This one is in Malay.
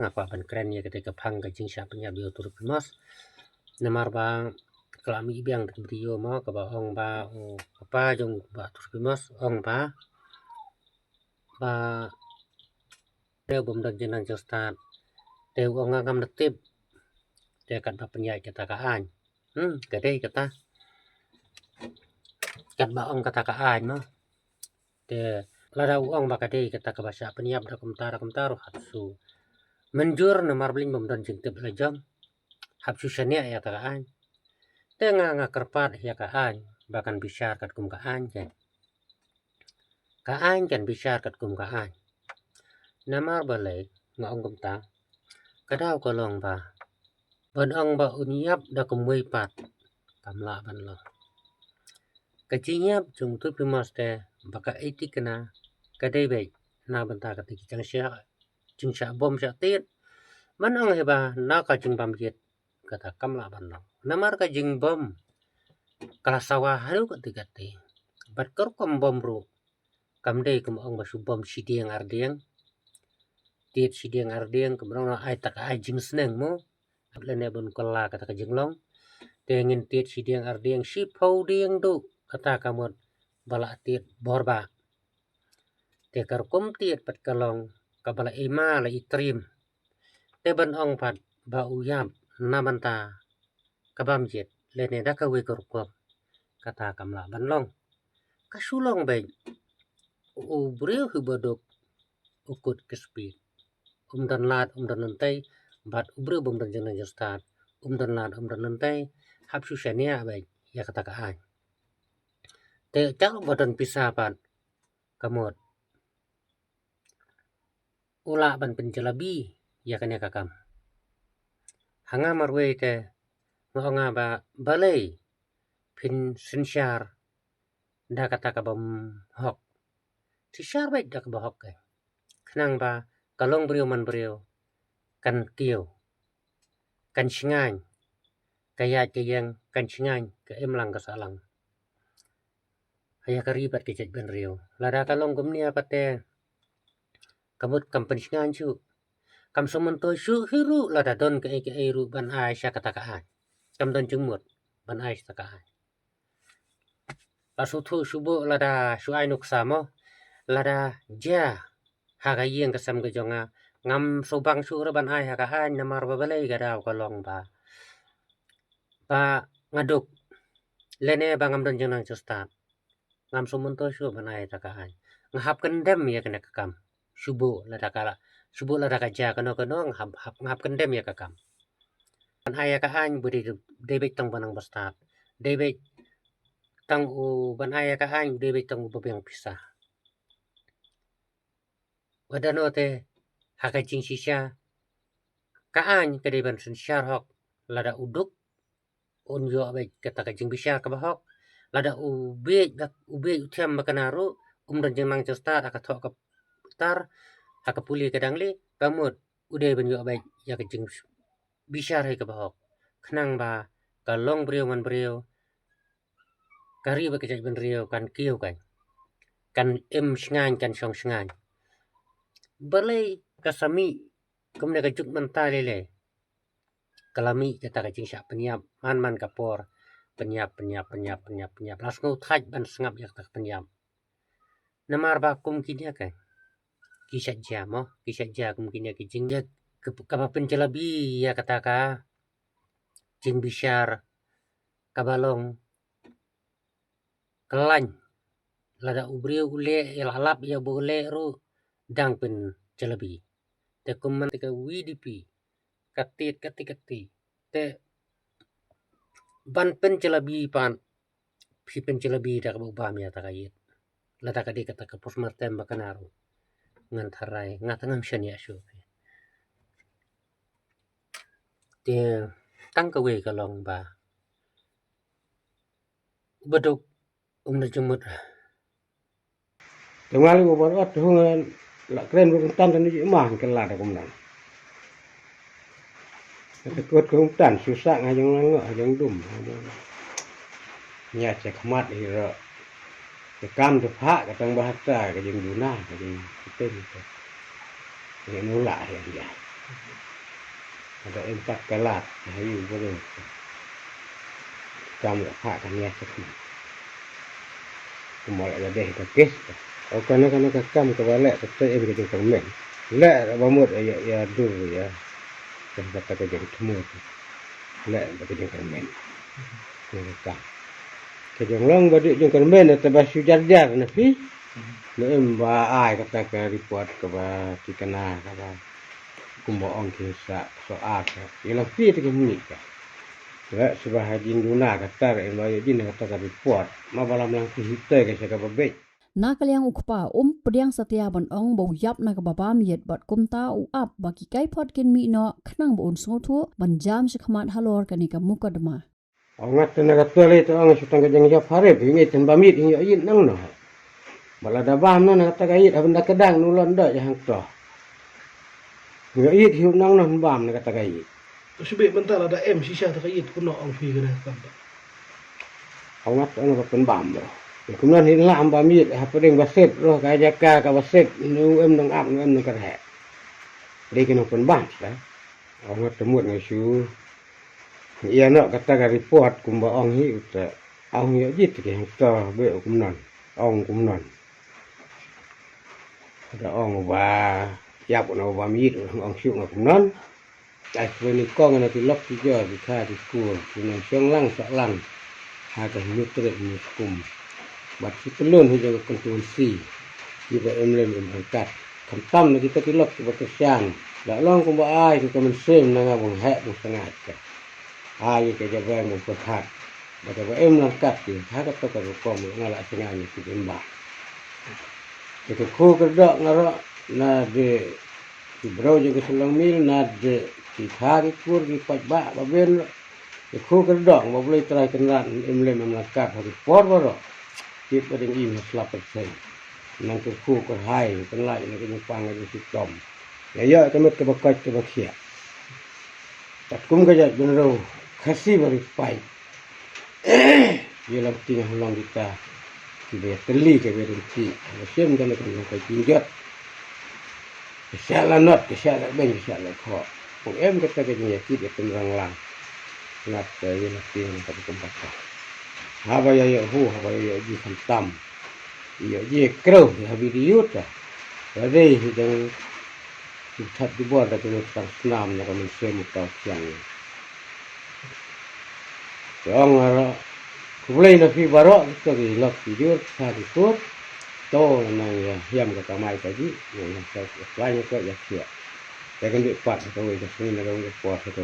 Apa pankrennya ketika pang kajing siapnya bioturpimos namar ba kelami biang brio mo ka ba ong ba apa jong ba turpimos ong ba teu bom dan jenang jostat teu ong ngam netip te kat ba penyai kata kaan kadai kata kat ba ong kata kaan mo te lada ong ba kadai kata ka bahasa penyap da komentar hatsu menjur namar bling bom dan jeng tip lajang habsu syania ya kaan tengah ngakerpat ya kaan bahkan bisyar kat kum kaan kan bisyar kat kum kaan namar balai ngong kum ta kadau kolong ba ban ong ba unyap da kumui pat kamla ban lo kajinyap jung tu pimaste baka etikna kadai bai na banta kat jang sya jing sya bom sya tit man ong heba na ka jing bam jet kata kamla ban lo namar ka jing bom kala sawah haru katigati bat kor kom bom ru kamdei kum ong ba bom sidiang ardiang tit sidiang ardiang kumrong ai tak ai jing sneng mo lene bun kola kata ka jing long tengin tit sidiang ardiang si phau diang du kata kamot bala tit borba te kar kum tit pat kalong ka bala ema la itrim te ban ong pat ba uyap na banta ka bam jet lene da ka we kor ko kata kamla ban long kasulong bai u breu hu bodok ukut kespi dan lat dan nantai bat ubreu bom dan jana justat dan lat dan nantai habsu syania bai ya kata ka ai te tak bodan pisah pat kamot ula ban penjelabi ya kan ya kakam hanga marwe te ngonga ba balai pin sinsyar da kata ka bom hok sinsyar bai da ka hok kenang ba kalong brio man brio kan kieu kan singan kaya yang kan singan ke emlang ka salang haya karibat ke jet ben rio lada kalong gumnia pate kamut kampen singan chu kam somonto shu hiru lada don ke ru ban ai sya kata ka ai kam don jengmut ban ai kata ka ai pasuthu subo lada shu ai nuk samo lada ja haga yeng kasam ke jonga ngam sobang su ban ai haga ai namar balai gadau kolong ba ngaduk lene bangam don jenang justat ngam somonto su ban ai taka ai ngahap kendem ya kena kakam subo lada kaja kano ngahap kendem ya kakam ban ai ka ai budi debek tong banang bastat debek tang u ban ai ka ai debek tong bebeng pisah wadanote haka jing sisya kaan kadiban sinsyar hok lada uduk unyo bai kata ka jing bisyar ka bahok lada ubej utiam makanaru dan jemang justat aka thok ka tar haka puli kadangli kamut ude ban yo bai ya ka jing bisyar hai ka bahok khnang ba kalong brio man brio kari ba ka ben rio kan kieu kan em sngan kan song sngan balai kasami kumne ka juk manta lele kalami kata ka jing sya penyap man kapor penyap langsung thaj ban sngap ya ka penyap namar ba kum kinya ka kisah ja kum kinya ki jing ya ka penjelabi ya kata ka jing bisyar kabalong kelan lada ubriu ule lalap ya bole ru dang pen jelabi te kuman te widipi katit te ban pen jelabi pan pi pen jelabi da ka bam ya ta kayit lada ka de kata ka posmartem bakanaru ngan tharai ngatangam syania syu te tang ka we ka long ba beduk na jemut Tengali mo barot hungan la kren ko tan tan ni ma kan la da kum nan. Tekut ko tan susah ngajong ngajong dum. Nya ce khamat ira. Ke kam te pha ka tang bahasa ka jeng duna ka jeng tem ko. Ni nula ya dia. ada empat kalat hayu boleh kamu hak kan ya kumol ada deh ke kes au kana kam ke balek te em ke jeng men la ba mut ya du ya kan kata ke jeng temu la ba ke jeng men ni ka ke jeng long ba di jeng men te ba su jar na fi le em ba ai kata ke report ke ba tikana ka ba kumbo ong kisa soal ya fi te ke ni ka la sebahajin duna kata em ba jin kata ke report ma balam lang ki hite ke ka ba be Nakaliang ukpa pediang setia ban ong bau yap na ka baba miet bat kumta u ap baki kai potkin mi no khnang bon sotu ban jam shikmat halor kani ka mukadma Angat na katole to ang sutang kajang ya pare pingi ten bamit hi yin nang no bala da bam no na tagayit abanda kadang nulon da yang to ngait hi nang no bam na tagayit Subi mental ada M sisa takayit kuno ang fi kana kamba. Angat ano ka pen bam do kemudian hi lam bamit ha pedeng baset roh ka jaka ka baset nu em nang ap nu em nang ka ha de kino pen bam sa angat temut ngasu ia nak kata ka report kumba ong hi uta ong ya jit ke hang to be kumnan ong kumnan ada ong ba yap no ba mi ong syuk no kumnan ai ni kong na ti lok ti jo ti kha ti ku kumnan syong lang sak lang ha ka ni tre ni kum bat si pelun hi jo kontrol si di ba em len angkat kam tam na kita ti lok ti ba syang la long kumba ai ti ka men sem na nga bong ha bong sangat ka ai ke jaga mo perhat bata ba em langkat ti ha ka to ka ko mo ngala singa ni ti emba ke ko ka da ngara na de ti bro je ke selang mil na de ti thari kur ki pat ba ben ke ko ka da mo boleh try kenan em le mem langkat ha ti por ro ti pa ding im slap pe nang ke ko ka hai kan lai ni ke pang ni ti tom ya ka met ke ba ka ke ba khia tak kum ka ja ben ro khasi bari pai yelam tingah long kita kibe teli ke berenti sem kan ka tinjat kesala not kesala ben kesala kho pok em kata ke ni ki de penrang lang ngat yelam ting ka tempat ha ba ya hu ha ba ya ji kan tam ya ji kro ha video ta re hi dang thật đi bò ra cái tang snam na ka men sem ta kyang ông kulay na fi baro to gi lok ti dur sa di tur to na hiam ka kamai ta ji na sa wa ni ko ya sia ya kan di pat ko we ta ni na ko po sa ko